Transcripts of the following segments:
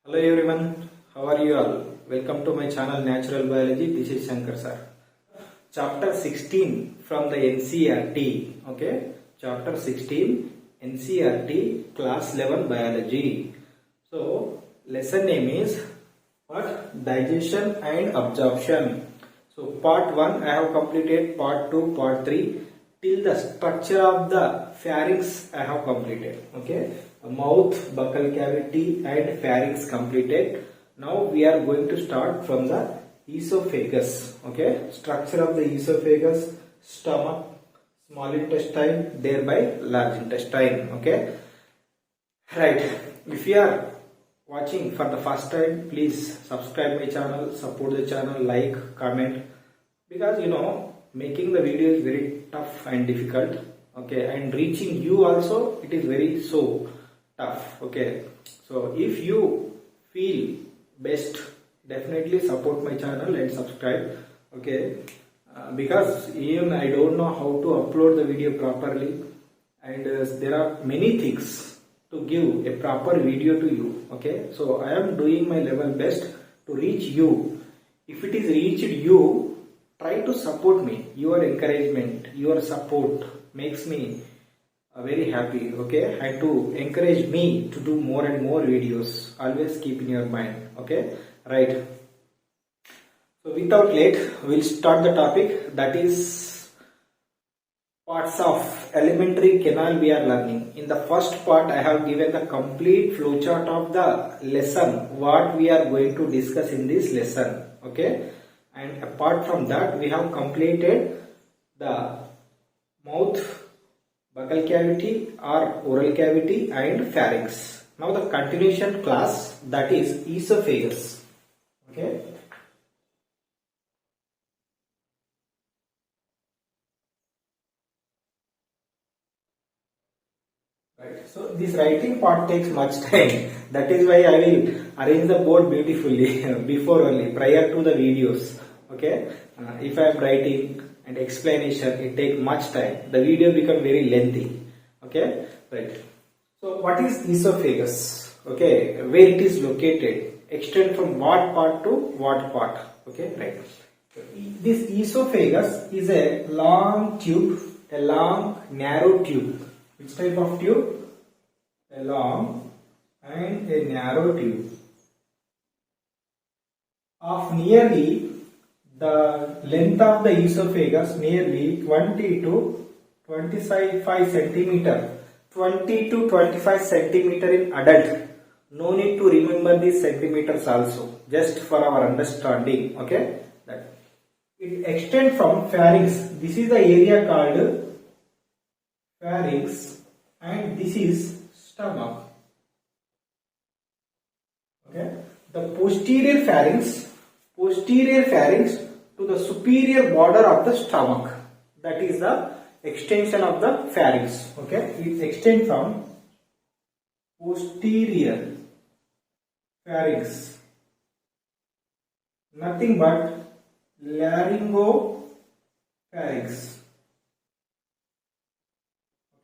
Hello everyone, how are you all? Welcome to my channel Natural Biology. This is Shankar sir. Chapter 16 from the NCERT. Okay, Chapter 16 NCERT Class 11 Biology. So lesson name is what? Digestion and absorption. So part 1 I have completed, part 2, part 3 till the structure of the pharynx I have completed. Okay, mouth, buccal cavity and pharynx completed. Now we are going to start from the esophagus. Okay, structure of the esophagus, stomach, small intestine, thereby large intestine. Okay, right. If you are watching for the first time, please subscribe my channel, support the channel, like, comment, because making the video is very tough and difficult. Okay, and reaching you also it is very so tough. Okay, so if you feel best, definitely support my channel and subscribe. Okay, because even I don't know how to upload the video properly, and there are many things to give a proper video to you. Okay, so I am doing my level best to reach you. If it is reached you, try to support me. Your encouragement, your support makes me very happy. Okay, and to encourage me to do more and more videos. Always keep in your mind. Okay, right. So without late, we'll start the topic, that is parts of elementary canal we are learning. In the first part, I have given the complete flowchart of the lesson, what we are going to discuss in this lesson. Okay, and apart from that, we have completed the mouth, buccal cavity or oral cavity and pharynx. Now the continuation class, that is esophagus. Okay. Right. So this writing part takes much time. That is why I will arrange the board beautifully before only, prior to the videos. Okay. If I am writing and explanation, it takes much time. The video become very lengthy. Okay. Right. So what is esophagus? Okay. Where it is located? Extend from what part to what part? Okay. Right. This esophagus is a long tube, a long narrow tube. Which type of tube? A long and a narrow tube of nearly the length of the esophagus nearly 20 to 25 centimeter. 20 to 25 centimeter in adult. No need to remember these centimeters also, just for our understanding. Okay, that it extends from pharynx. This is the area called pharynx, and this is stomach. Okay, the posterior pharynx to the superior border of the stomach, that is the extension of the pharynx. Okay, it extends from posterior pharynx, nothing but laryngopharynx.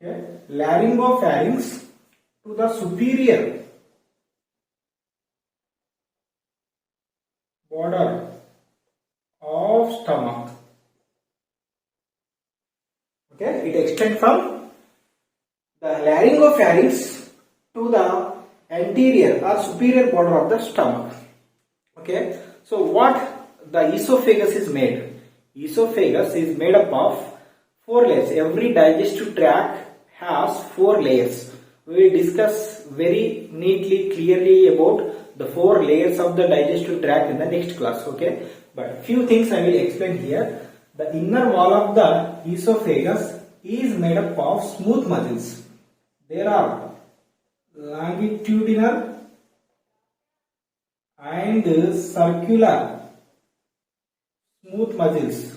Okay, laryngopharynx to the superior border of stomach. Okay, it extends from the laryngopharynx to the anterior or superior border of the stomach. Okay, so what the esophagus is made? Esophagus is made up of 4 layers. Every digestive tract has 4 layers. We will discuss very neatly, clearly about the 4 layers of the digestive tract in the next class. Okay, but few things I will explain here. The inner wall of the esophagus is made up of smooth muscles. There are longitudinal and circular smooth muscles.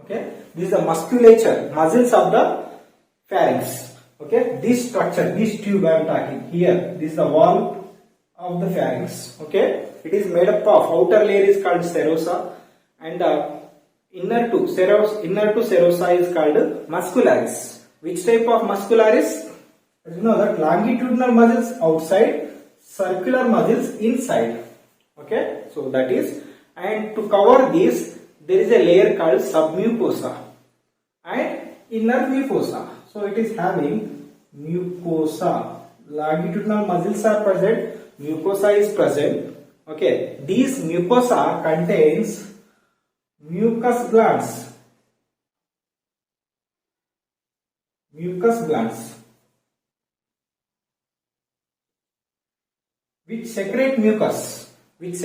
Okay, this is the musculature, muscles of the pharynx. Okay, this structure, this tube I am talking here, this is the wall of the pharynx. Okay, it is made up of, outer layer is called serosa, and the inner to serosa is called muscularis. Which type of muscularis? As you know that longitudinal muscles outside, circular muscles inside. Okay, so that is, and to cover this, there is a layer called submucosa and inner mucosa. So it is having mucosa. Longitudinal muscles are present, mucosa is present. Okay, these mucosa contains mucus glands. Mucus glands which secrete mucus. This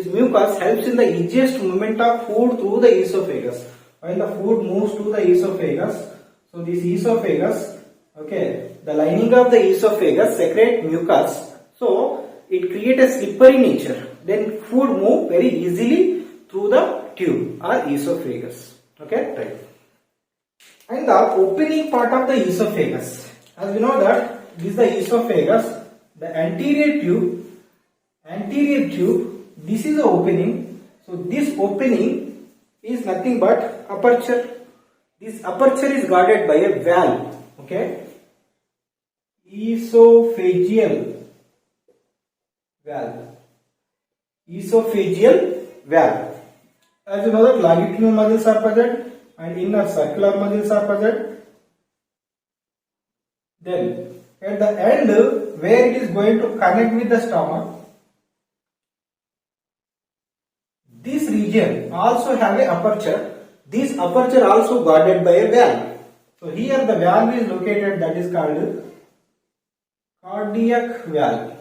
mucus helps in the easiest movement of food through the esophagus. When the food moves to the esophagus, so this esophagus, okay, the lining of the esophagus secrete mucus, so it creates a slippery nature. Then food move very easily through the tube or esophagus. Okay, right. And the opening part of the esophagus, as we know that this is the esophagus, the anterior tube, this is the opening. So this opening is nothing but aperture. This aperture is guarded by a valve. Okay, esophageal valve. As you know that longitudinal muscles are present and inner circular muscles are present. Then at the end where it is going to connect with the stomach, this region also have a aperture. This aperture also guarded by a valve. So here the valve is located, that is called cardiac valve.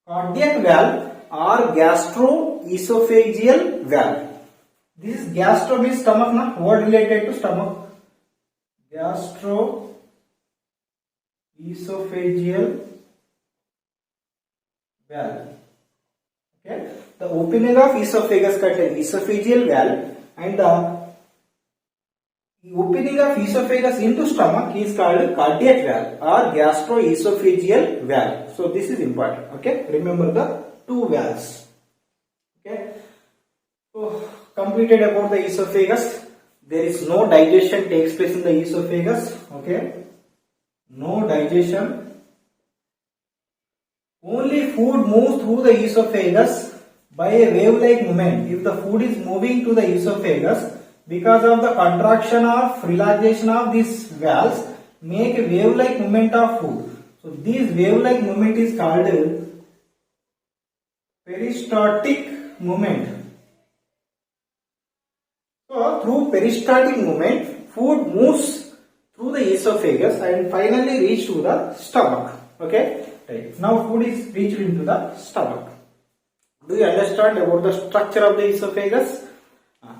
Cardiac valve or gastroesophageal valve. This is gastro means stomach, na? What related to stomach? Gastroesophageal valve. Okay. The opening of esophagus contains esophageal valve, and the opening of esophagus into stomach is called cardiac valve or gastroesophageal valve. So this is important. Okay, remember the two valves. Okay, so completed about the esophagus. There is no digestion takes place in the esophagus. Okay, no digestion. Only food moves through the esophagus by a wave-like movement. If the food is moving to the esophagus, because of the contraction of relaxation of these valves, make a wave-like movement of food. So this wave-like movement is called peristaltic movement. So through peristaltic movement, food moves through the esophagus and finally reach to the stomach. Okay. Right. Now food is reached into the stomach. Do you understand about the structure of the esophagus?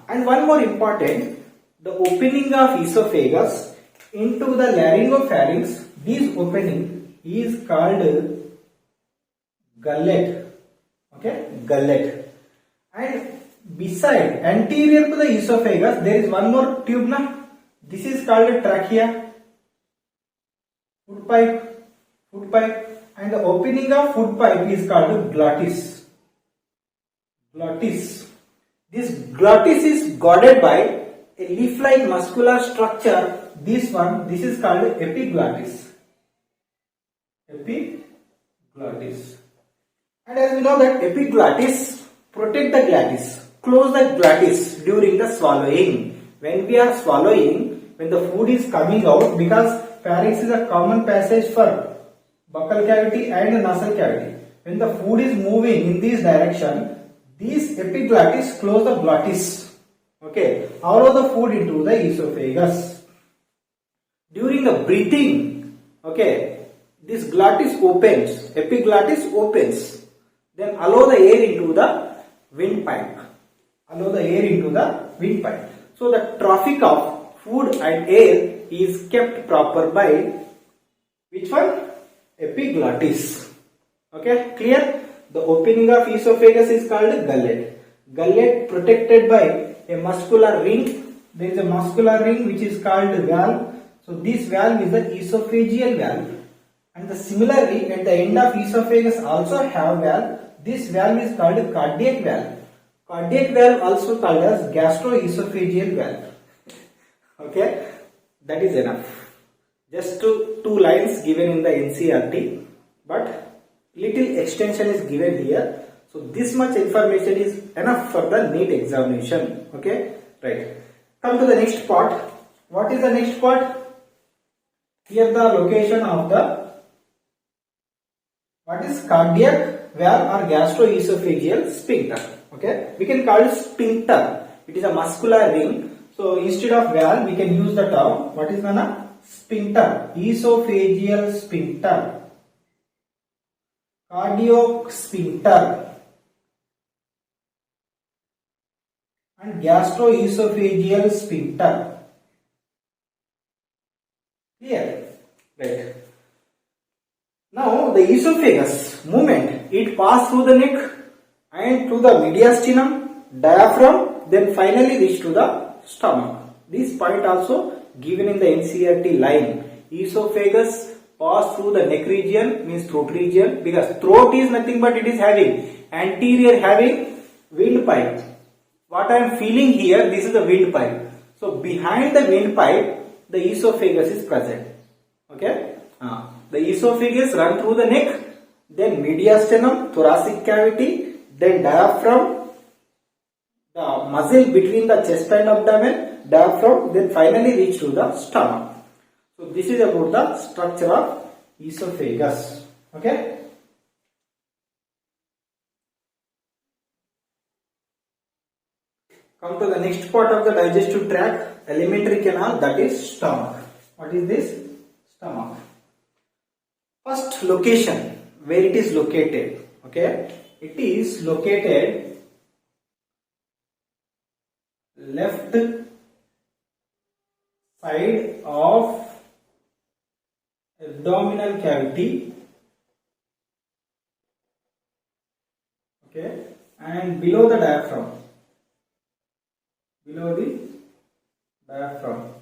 And one more important, the opening of esophagus into the laryngopharynx, this opening is called gullet. Okay, gullet. And beside, anterior to the esophagus, there is one more tube, na? This is called trachea, food pipe, and the opening of food pipe is called glottis. This glottis is guarded by a leaf-like muscular structure. This is called epiglottis. And as we know that epiglottis protect the glottis, close the glottis during the swallowing. When we are swallowing, when the food is coming out, because pharynx is a common passage for buccal cavity and nasal cavity. When the food is moving in this direction, these epiglottis close the glottis. Okay, allow the food into the esophagus. During the breathing, okay, this glottis opens, epiglottis opens, then allow the air into the windpipe. So the traffic of food and air is kept proper by which one? Epiglottis. Okay, clear? The opening of esophagus is called gullet. Gullet protected by a muscular ring. There is a muscular ring which is called valve. So this valve is the esophageal valve. And similarly, at the end of esophagus also have valve. This valve is called cardiac valve. Cardiac valve also called as gastroesophageal valve. Okay, that is enough. Just two lines given in the NCERT, but little extension is given here. So this much information is enough for the NEET examination. Okay, right. Come to the next part. What is the next part? Here the location of the, what is cardiac valve or gastroesophageal sphincter. Okay, we can call it sphincter. It is a muscular ring. So instead of valve, we can use the term, what is the sphincter, esophageal sphincter, cardiac sphincter, and gastroesophageal sphincter. Clear? Right. Now the esophagus movement, it passes through the neck and to the mediastinum, diaphragm, then finally reach to the stomach. This point also given in the NCERT line. Esophagus pass through the neck region, means throat region, because throat is nothing but it is having anterior having windpipe. What I am feeling here, this is the windpipe. So behind the windpipe, the esophagus is present. Okay, the esophagus run through the neck, then mediastinum, thoracic cavity, then diaphragm, the muscle between the chest and abdomen, diaphragm, then finally reach to the stomach. So this is about the structure of esophagus. Okay. Come to the next part of the digestive tract, alimentary canal, that is stomach. What is this? Stomach. First location, where it is located. Okay, it is located left side of abdominal cavity. Okay, and below the diaphragm. Below the diaphragm.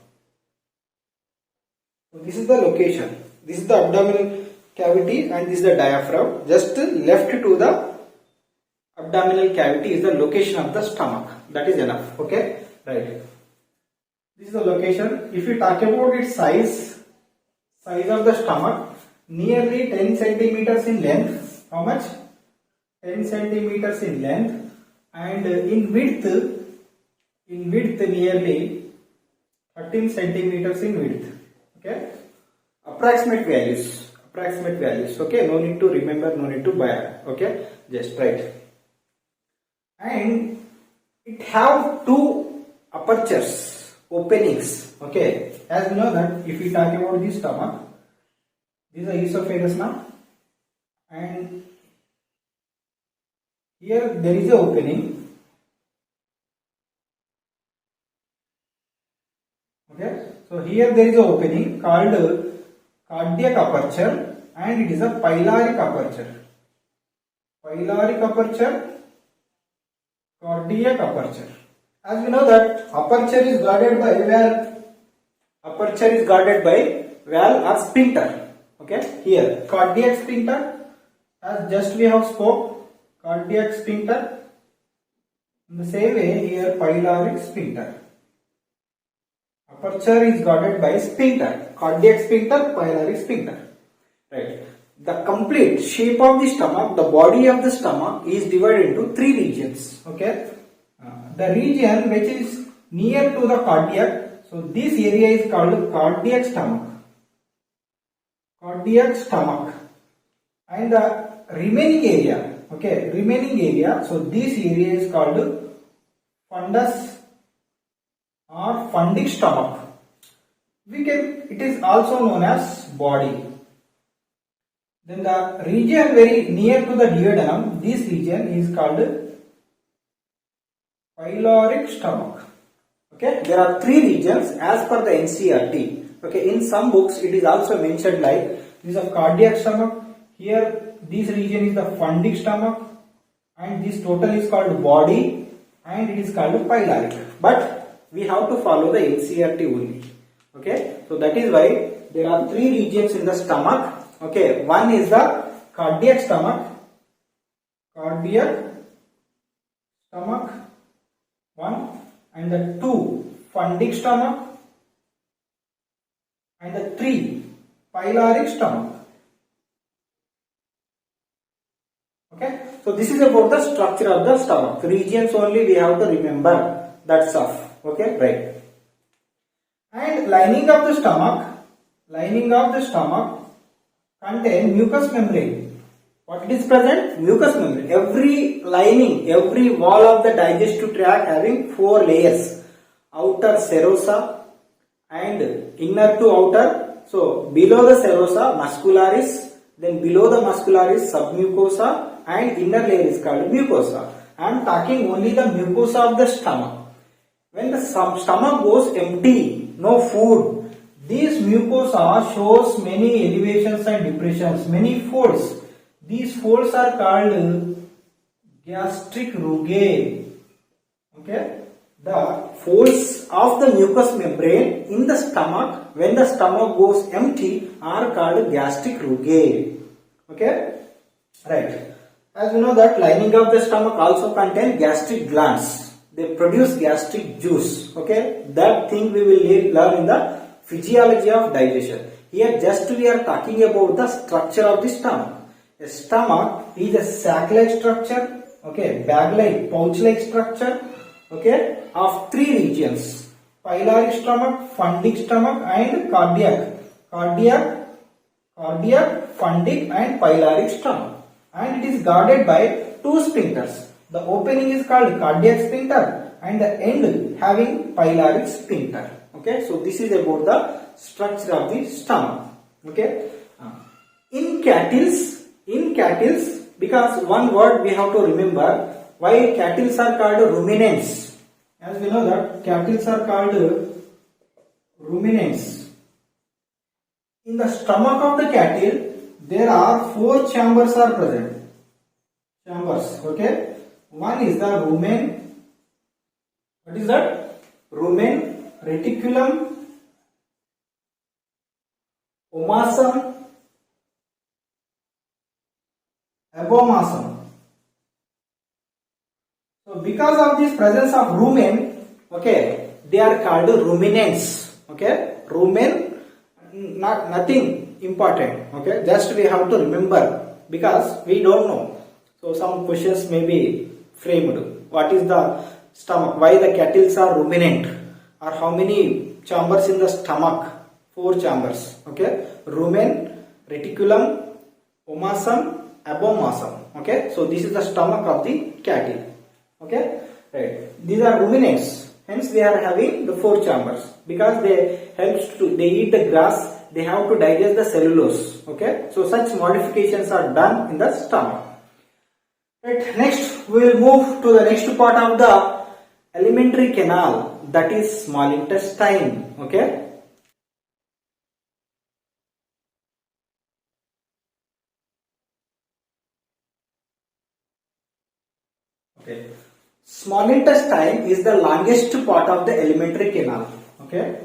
So this is the location. This is the abdominal cavity and this is the diaphragm. Just left to the abdominal cavity is the location of the stomach. That is enough. Okay, right. This is the location. If you talk about its size of the stomach, nearly 10 centimeters in length. How much? 10 centimeters in length, and in width nearly 13 centimeters in width. Okay, approximate values. Okay, no need to remember, no need to buy. Okay, just write. And it have two apertures, openings. Okay, as you know that if we talk about the stomach, this is the esophagus now, and here there is a opening. Okay, so here there is a opening called cardiac aperture, and it is a pyloric aperture. Pyloric aperture, cardiac aperture. As we know that aperture is guarded by valve. Aperture is guarded by valve or sphincter. Okay, here cardiac sphincter, as just we have spoke, cardiac sphincter. In the same way here pyloric sphincter. Aperture is guarded by sphincter, cardiac sphincter, pyloric sphincter. Right. The complete shape of the stomach, the body of the stomach is divided into three regions. Okay. The region which is near to the cardiac, so this area is called cardiac stomach. Cardiac stomach. And the remaining area, so this area is called fundus or fundic stomach. It is also known as body. Then the region very near to the duodenum, this region is called pyloric stomach. Okay, there are three regions as per the NCERT. Okay, in some books it is also mentioned like this is a cardiac stomach. Here this region is the fundic stomach, and this total is called body, and it is called pyloric. But we have to follow the NCERT only. Okay, so that is why there are three regions in the stomach. Okay, one is the cardiac stomach, one, and the two fundic stomach, and the 3 pyloric stomach. Okay, so this is about the structure of the stomach. Regions only we have to remember. That's all. Okay, right. And lining of the stomach contain mucous membrane. What it is present? Mucous membrane. Every lining, every wall of the digestive tract having 4 layers. Outer serosa and inner to outer. So below the serosa muscularis, then below the muscularis submucosa, and inner layer is called mucosa. I am talking only the mucosa of the stomach. When the stomach goes empty, no food, this mucosa shows many elevations and depressions, many folds. These folds are called gastric rugae. Okay, the folds of the mucous membrane in the stomach when the stomach goes empty are called gastric rugae. Okay, right. As you know that lining of the stomach also contain gastric glands. They produce gastric juice. Okay, that thing we will learn in the physiology of digestion. Here just we are talking about the structure of the stomach. A stomach is a sac-like structure, okay, bag-like, pouch-like structure, okay, of 3 regions: pyloric stomach, fundic stomach, and cardiac, fundic, and pyloric stomach. And it is guarded by 2 sphincters. The opening is called cardiac sphincter and the end having pyloric sphincter. Okay, so this is about the structure of the stomach. Okay, in cattle, because one word we have to remember, why cattle are called ruminants. As we know that cattle are called ruminants. In the stomach of the cattle, there are 4 chambers are present. Chambers, okay. One is the rumen. What is that? Rumen, reticulum, omasum, abomasum. So because of this presence of rumen, okay, they are called ruminants. Okay, rumen, nothing important. Okay, just we have to remember because we don't know. So some questions may be framed. What is the stomach? Why the cattle are ruminant? Or how many chambers in the stomach? 4 chambers. Okay, rumen, reticulum, omasum, abomasum. Okay, so this is the stomach of the cattle. Okay, right. These are ruminants. Hence they are having the 4 chambers because they eat the grass. They have to digest the cellulose. Okay, so such modifications are done in the stomach. Right. Next we will move to the next part of the alimentary canal, that is small intestine. Okay. Okay. Small intestine is the longest part of the alimentary canal. Okay.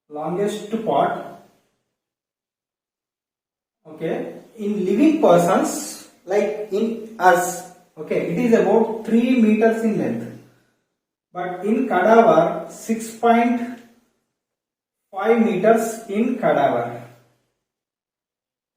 Longest part. Okay. In living persons, like in us, okay, it is about 3 meters in length. But in cadaver, 6.5 meters in cadaver.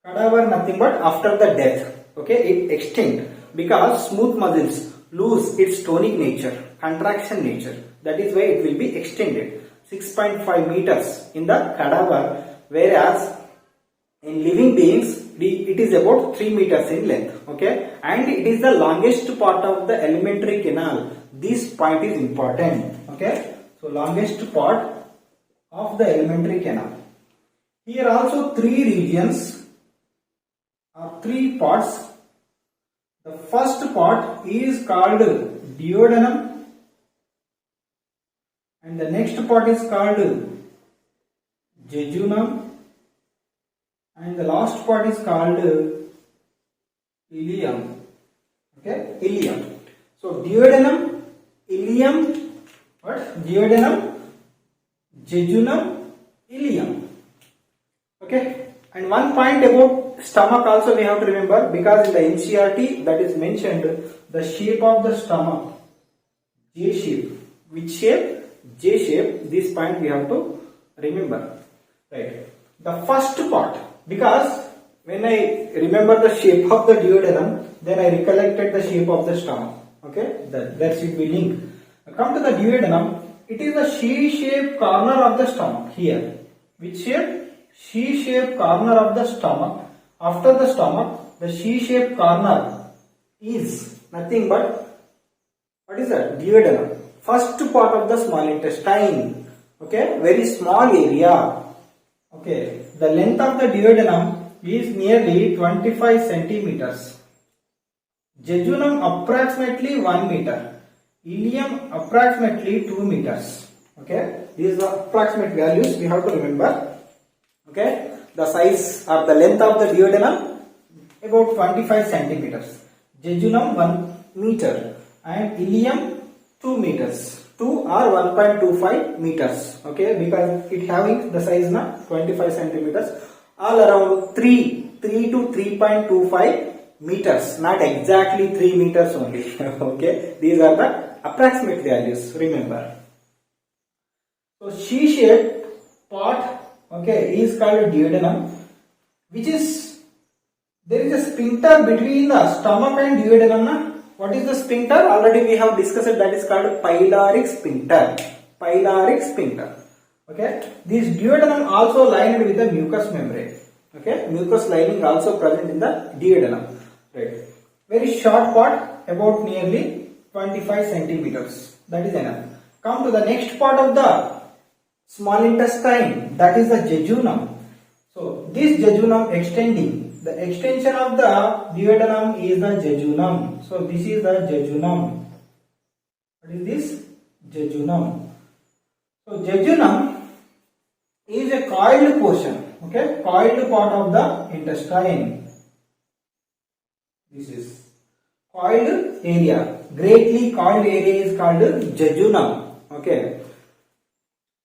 Cadaver nothing but after the death. Okay, it extends because smooth muscles lose its tonic nature, contraction nature. That is why it will be extended. 6.5 meters in the cadaver, whereas in living beings it is about 3 meters in length. Okay, and it is the longest part of the alimentary canal. This point is important. Okay, so longest part of the alimentary canal. Here also 3 regions or 3 parts. The first part is called duodenum and the next part is called jejunum and the last part is called ileum. Okay, ileum. So duodenum, ileum, what? Duodenum, jejunum, ileum. Okay, and one point about stomach also we have to remember, because in the NCERT that is mentioned the shape of the stomach, J shape. Which shape? J shape. This point we have to Remember, right? The first part, because when I remember the shape of the duodenum, then I recollected the shape of the stomach. Okay, that should be linked. Come to the duodenum, it is the C-shaped corner of the stomach here. Which shape? C-shaped corner of the stomach. After the stomach, the C-shaped corner is nothing but, what is that? Duodenum. First part of the small intestine. Okay, very small area. Okay, the length of the duodenum is nearly 25 centimeters. Jejunum approximately 1 meter. Ileum approximately 2 meters. Okay, these are approximate values we have to remember. Okay, the size or the length of the duodenum about 25 centimeters. Jejunum 1 meter and ileum 2 meters. 2 or 1.25 meters. Okay, because it having the size na 25 centimeters. All around 3 to 3.25 meters. Not exactly 3 meters only. Okay, these are the approximate values. Remember. So C-shaped part, okay, is called duodenum, which is, there is a sphincter between the stomach and duodenum. Na? What is the sphincter? Already we have discussed it, that is called pyloric sphincter. Pyloric sphincter. Okay, this duodenum also lined with the mucous membrane. Okay, mucous lining also present in the duodenum. Right. Very short part, about nearly 25 centimeters. That is enough. Come to the next part of the small intestine, that is the jejunum. So this jejunum extending, the extension of the duodenum is the jejunum. So this is the jejunum. What is this? Jejunum. So jejunum is a coiled portion. Okay, coiled part of the intestine. This is coiled area. Greatly coiled area is called jejunum. Okay,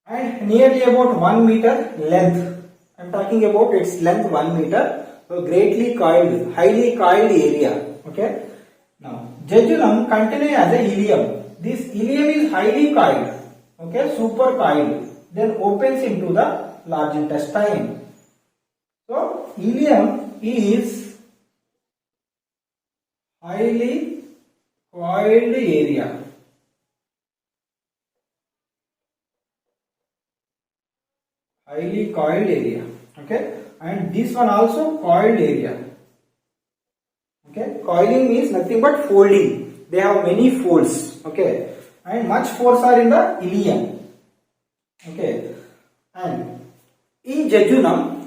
and nearly about 1 meter length. I am talking about its length 1 meter. So greatly coiled, highly coiled area. Okay. Now jejunum continue as a ileum. This ileum is highly coiled. Okay, super coiled. Then opens into the large intestine. So ileum is highly coiled area. Highly coiled area. Okay, and this one also coiled area. Okay, coiling means nothing but folding. They have many folds. Okay, and much folds are in the ileum. Okay, and in jejunum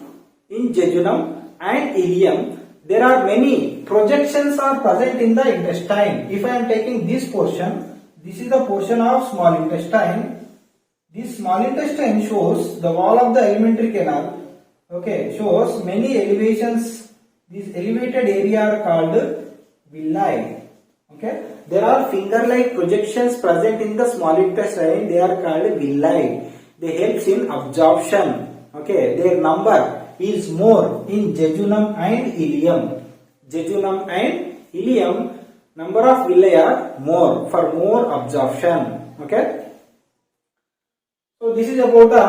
and ileum, there are many projections are present in the intestine. If I am taking this portion, this is the portion of small intestine. This small intestine shows the wall of the alimentary canal. Okay, shows many elevations. These elevated area are called villi. Okay, there are finger-like projections present in the small intestine. They are called villi. They help in absorption. Okay, their number is more in jejunum and ileum. Jejunum and ileum, number of villi are more for more absorption. Okay. So this is about the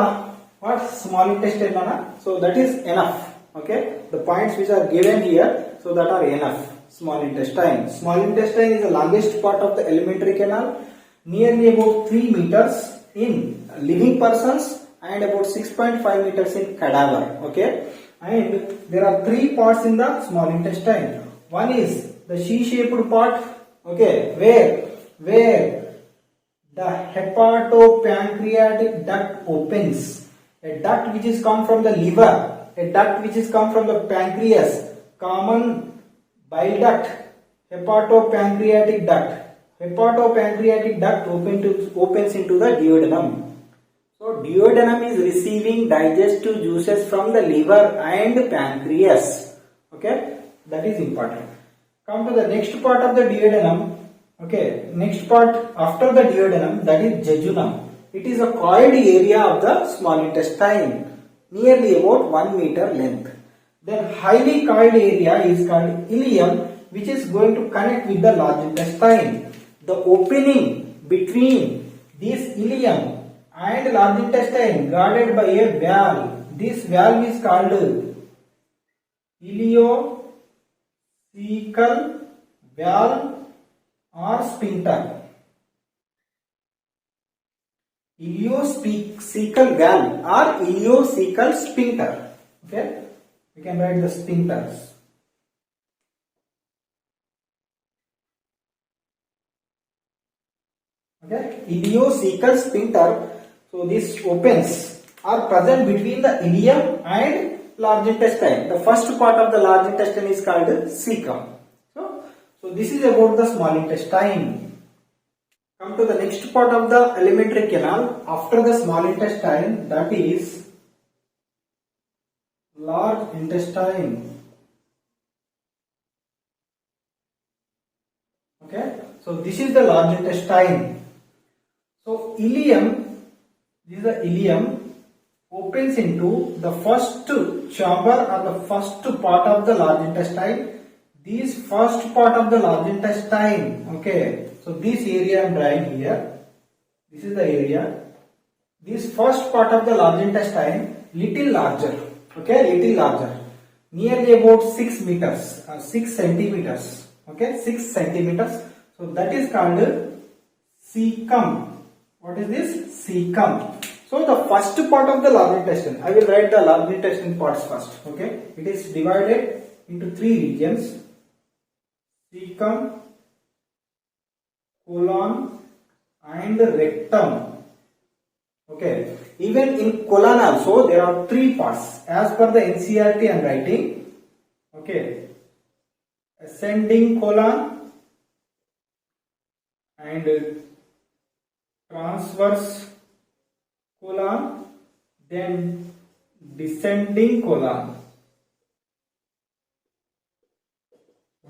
what small intestine. So that is enough. Okay, the points which are given here, so that are enough. Small intestine. Small intestine is the longest part of the alimentary canal, nearly about 3 meters in living persons and about 6.5 meters in cadaver. Okay, and there are 3 parts in the small intestine. One is the C-shaped part. Okay, where the hepatopancreatic duct opens. A duct which is come from the liver, a duct which is come from the pancreas, common bile duct, hepatopancreatic duct. Hepatopancreatic duct opens into the duodenum. So duodenum is receiving digestive juices from the liver and pancreas. Okay, that is important. Come to the next part of the duodenum. Okay, next part after the duodenum, that is jejunum. It is a coiled area of the small intestine, nearly about 1 meter length. Then highly coiled area is called ileum, which is going to connect with the large intestine. The opening between this ileum and large intestine guarded by a valve. This valve is called ileocecal valve or sphincter. Ileocecal valve or ileocecal sphincter. Okay, we can write the sphincters. Okay, ileocecal sphincter. So these opens are present between the ileum and large intestine. The first part of the large intestine is called cecum. So this is about the small intestine. Come to the next part of the alimentary canal after the small intestine, that is large intestine. Okay, so this is the large intestine. So ileum, this is the ileum, opens into the first chamber or the first part of the large intestine. This first part of the large intestine. Okay, so this area I am drawing here. This is the area. This first part of the large intestine, little larger. Okay, little larger, nearly about 6 meters or 6 centimeters. Okay, 6 centimeters. So that is called cecum. What is this? Cecum. So the first part of the large intestine, I will write the large intestine parts first. Okay, it is divided into 3 regions: cecum, colon, and rectum. Okay, even in colon also there are 3 parts as per the NCERT I am writing. Okay, ascending colon and transverse colon, then descending colon.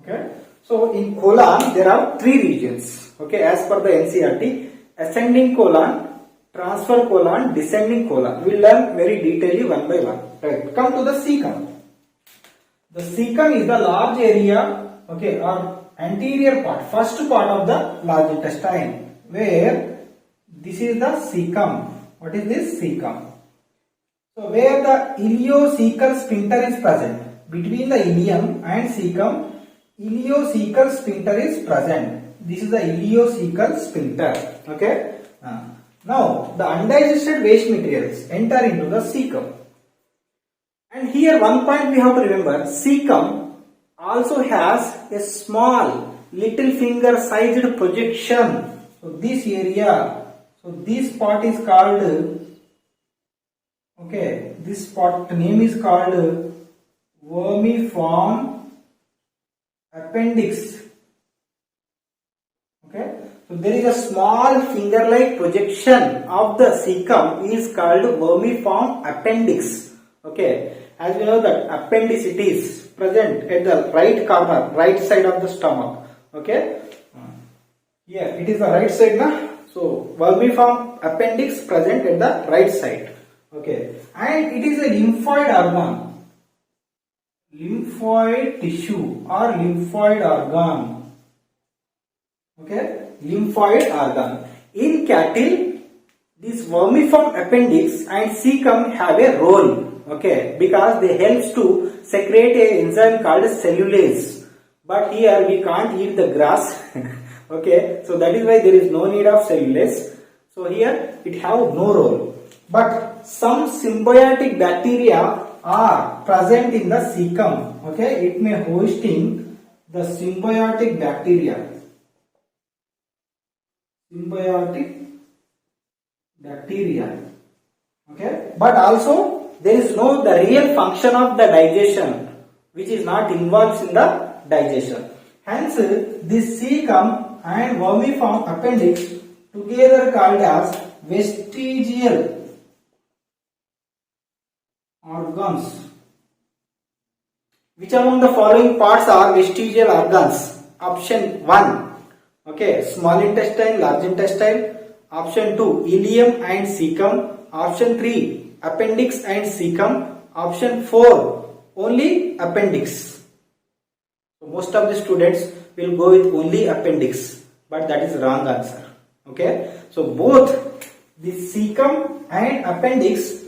Okay, so in colon there are 3 regions. Okay, as per the NCERT: ascending colon, transfer colon, descending colon. We will learn very detailedly one by one. Right. Come to the cecum. The cecum is the large area, okay, or anterior part, first part of the large intestine, where this is the cecum. What is this? Cecum. So where the ileocecal sphincter is present, between the ileum and cecum, ileocecal sphincter is present. This is the ileocecal sphincter. Okay. Now the undigested waste materials enter into the cecum. And here one point we have to remember: cecum also has a small little finger sized projection. So this area, so this part is called, okay, this part name is called vermiform appendix. Okay, so there is a small finger like projection of the cecum is called vermiform appendix. Okay, as we know that appendicitis is present at the right corner, right side of the stomach. Okay, here it is the right side na. So vermiform appendix present at the right side. Okay, and it is a lymphoid organ, lymphoid tissue or lymphoid organ. Okay, lymphoid organ. In cattle, this vermiform appendix and cecum have a role. Okay, because they helps to secrete a enzyme called cellulase. But here we can't eat the grass. Okay, so that is why there is no need of cellulase. So here it have no role. But some symbiotic bacteria are present in the cecum. Okay, it may hosting the symbiotic bacteria. Symbiotic bacteria. Okay, but also there is no the real function of the digestion, which is not involved in the digestion. Hence, this cecum and vermiform appendix together called as vestigial organs. Which among the following parts are vestigial organs? Option 1, okay, small intestine, large intestine. Option 2, ileum and cecum. Option 3, appendix and cecum. Option 4, only appendix. So most of the students will go with only appendix, but that is wrong answer. Okay, so both The cecum and appendix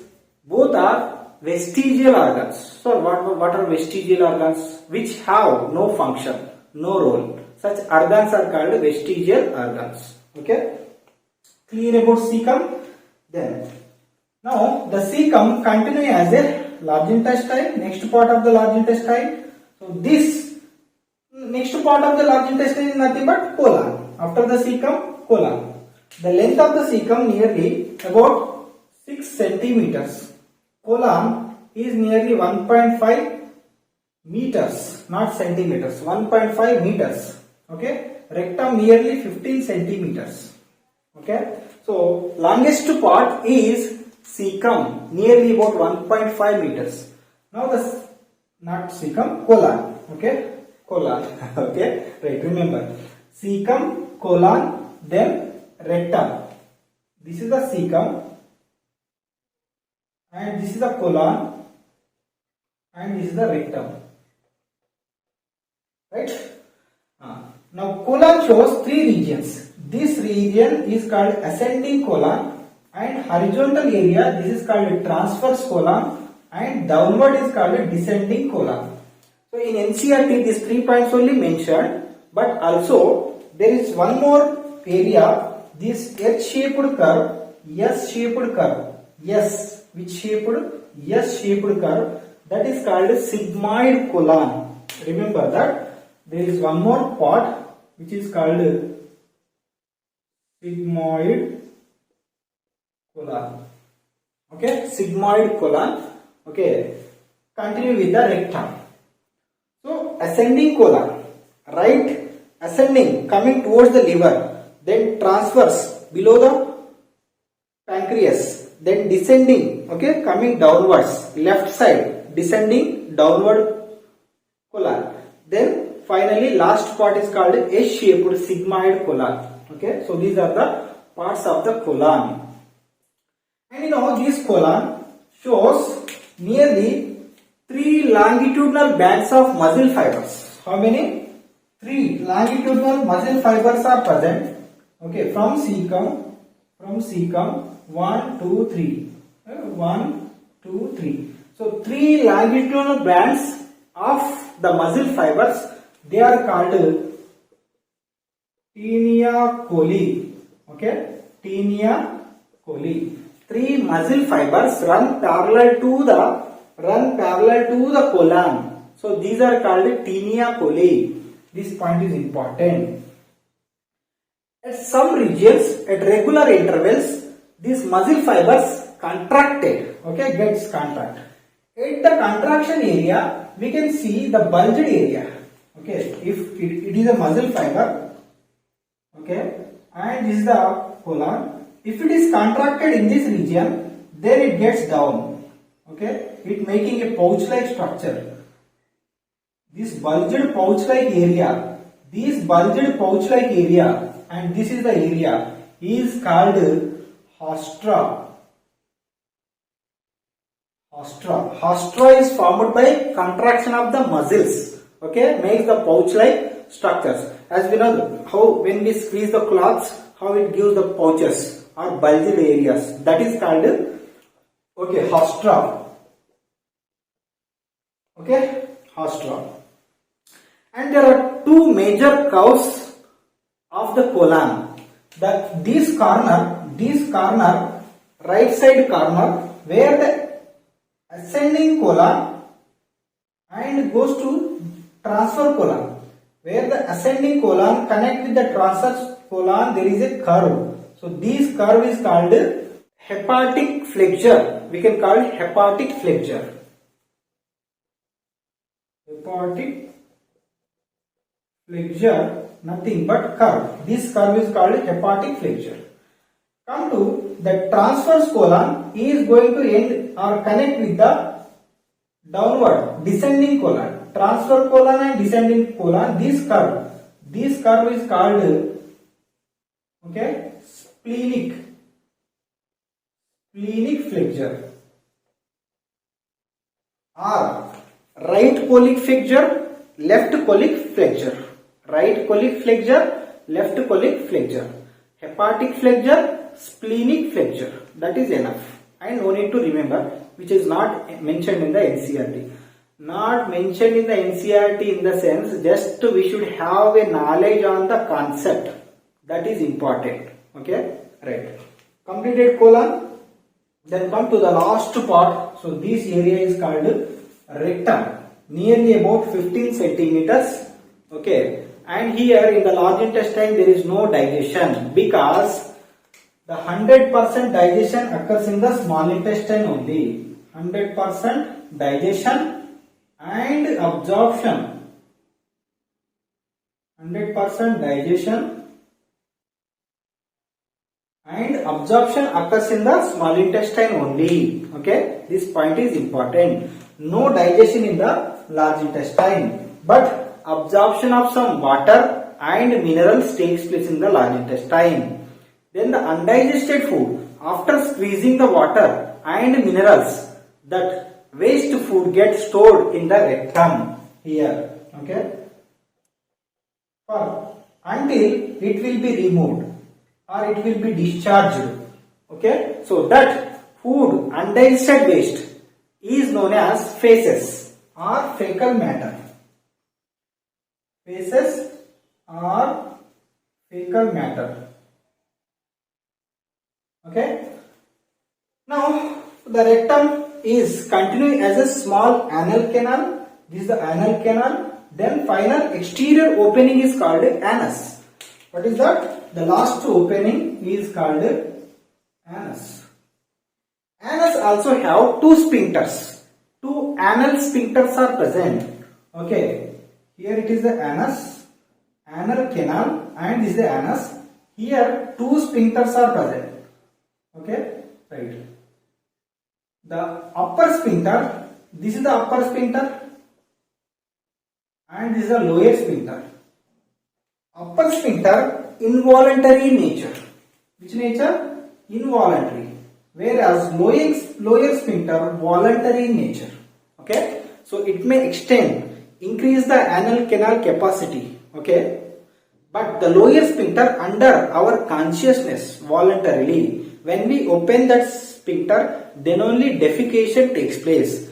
both are vestigial organs. So what are vestigial organs? Which have no function, no role. Such organs are called vestigial organs. Okay. Clear about cecum? Then now the cecum continue as a large intestine. Next part of the large intestine. So this next part of the large intestine is nothing but colon. After the cecum, colon. The length of the cecum nearly about 6 centimeters. Colon is nearly 1.5 meters, not centimeters. 1.5 meters. Okay. Rectum nearly 15 centimeters. Okay. So longest part is cecum, nearly about 1.5 meters. Now the not cecum, colon. Okay. Colon. Okay. Right. Remember, cecum, colon, then rectum. This is the cecum, and this is the colon, and this is the rectum. Right? Now colon shows 3 regions. This region is called ascending colon, and horizontal area, this is called transverse colon, and downward is called descending colon. So in NCERT these 3 points only mentioned, but also there is one more area, this H-shaped curve, S-shaped curve. S, which shaped? S-shaped curve, that is called sigmoid colon. Remember that there is one more part which is called sigmoid colon. Okay, sigmoid colon. Okay, continue with the rectum. So ascending colon, right, ascending, coming towards the liver, then transverse below the pancreas, then descending, okay, coming downwards, left side, descending downward colon. Then finally last part is called S-shaped sigmoid colon. Okay, so these are the parts of the colon. And this colon shows nearly 3 longitudinal bands of muscle fibers. How many? 3 longitudinal muscle fibers are present. Okay, from cecum, 1, 2, 3. 1, 2, 3. So 3 longitudinal bands of the muscle fibers, they are called tinea coli. Okay, tinea coli. 3 muscle fibers run parallel to the colon. So these are called tinea coli. This point is important. At some regions, at regular intervals, these muscle fibers contracted. Okay, gets contract. At the contraction area, we can see the bulged area. Okay, if it is a muscle fiber, okay, and this is the colon. If it is contracted in this region, then it gets down. Okay, it making a pouch-like structure. This bulged pouch-like area, and this is the area, is called haustra. Haustra is formed by contraction of the muscles. Okay, makes the pouch-like structures. As we know how when we squeeze the cloths, how it gives the pouches or bulged areas. That is called haustra. Okay, haustra. And there are 2 major curves of the colon. This corner, right side corner, where the ascending colon and goes to transfer colon. Where the ascending colon connect with the transverse colon, there is a curve. So this curve is called hepatic flexure. We can call it hepatic flexure. Hepatic flexure, nothing but curve. This curve is called hepatic flexure. Come to the transverse colon is going to end or connect with the downward descending colon. Transverse colon and descending colon. This curve is called splenic flexure or right colic flexure, left colic flexure. Right colic flexure, left colic flexure. Hepatic flexure, splenic flexure. That is enough, and no need to remember, which is not mentioned in the NCERT. Not mentioned in the NCERT in the sense just we should have a knowledge on the concept. That is important. Okay, right. Completed colon. Then come to the last part. So this area is called rectum, nearly about 15 centimeters. Okay, and here in the large intestine there is no digestion because the 100% digestion occurs in the small intestine only. 100% digestion and absorption. 100% digestion and absorption occurs in the small intestine only. Okay, this point is important. No digestion in the large intestine, but absorption of some water and minerals takes place in the large intestine. Then the undigested food, after squeezing the water and minerals, that waste food gets stored in the rectum here. Okay, until it will be removed or it will be discharged. Okay, so that food, undigested waste, is known as feces or fecal matter. Feces or fecal matter. Okay, now the rectum is continuing as a small anal canal. This is the anal canal. Then final exterior opening is called anus. What is that? The last opening is called anus. Anus also have two sphincters. Two anal sphincters are present. Okay, here it is the anus, anal canal, and this is the anus. Here two sphincters are present. Okay, right. The upper sphincter, this is the upper sphincter, and this is the lower sphincter. Upper sphincter, involuntary in nature. Which nature? Involuntary. Whereas lower sphincter, voluntary in nature. Okay, so it may extend, increase the anal canal capacity. Okay, but the lower sphincter under our consciousness voluntarily. When we open that sphincter, then only defecation takes place.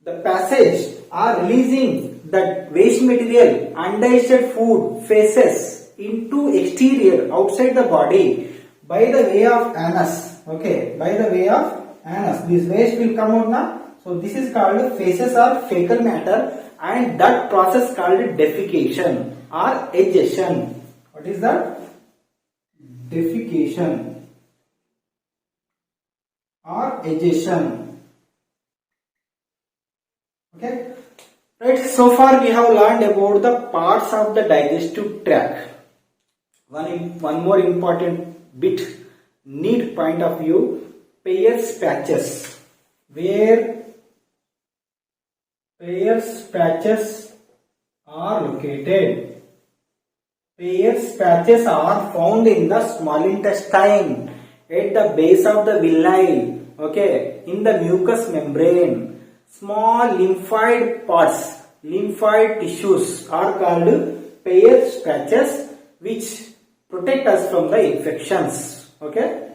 The passage are releasing that waste material, undigested food, feces into exterior outside the body by the way of anus. Okay, by the way of anus, this waste will come out now. So this is called feces or fecal matter, and that process called defecation or egestion. What is that? Defecation or egestion. Okay, right. So far we have learned about the parts of the digestive tract. One more important bit, need point of view, Peyer's patches. Where Peyer's patches are located. Peyer's patches are found in the small intestine, at the base of the villi, okay, in the mucous membrane. Small lymphoid parts, lymphoid tissues are called Peyer's patches, which protect us from the infections. Okay,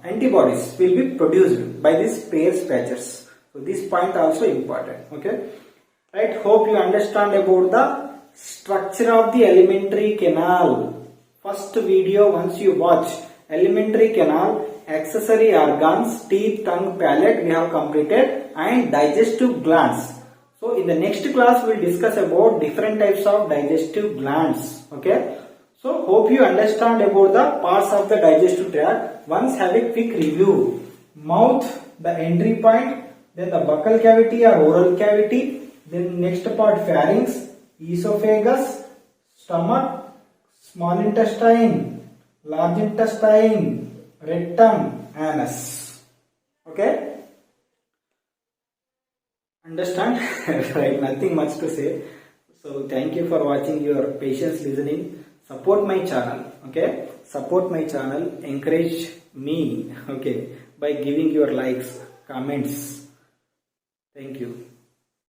antibodies will be produced by these Peyer's patches. So this point also important. Okay, right. Hope you understand about the structure of the alimentary canal. First video, once you watch alimentary canal, accessory organs, teeth, tongue, palate, we have completed, and digestive glands. So in the next class we will discuss about different types of digestive glands. Okay, so hope you understand about the parts of the digestive tract. Once have a quick review. Mouth, the entry point, then the buccal cavity or oral cavity, then next part pharynx, esophagus, stomach, small intestine, large intestine, rectum, anus. Okay, understand? Right, nothing much to say. So thank you for watching, your patience listening. Support my channel. Okay, support my channel, encourage me, okay, by giving your likes, comments. Thank you.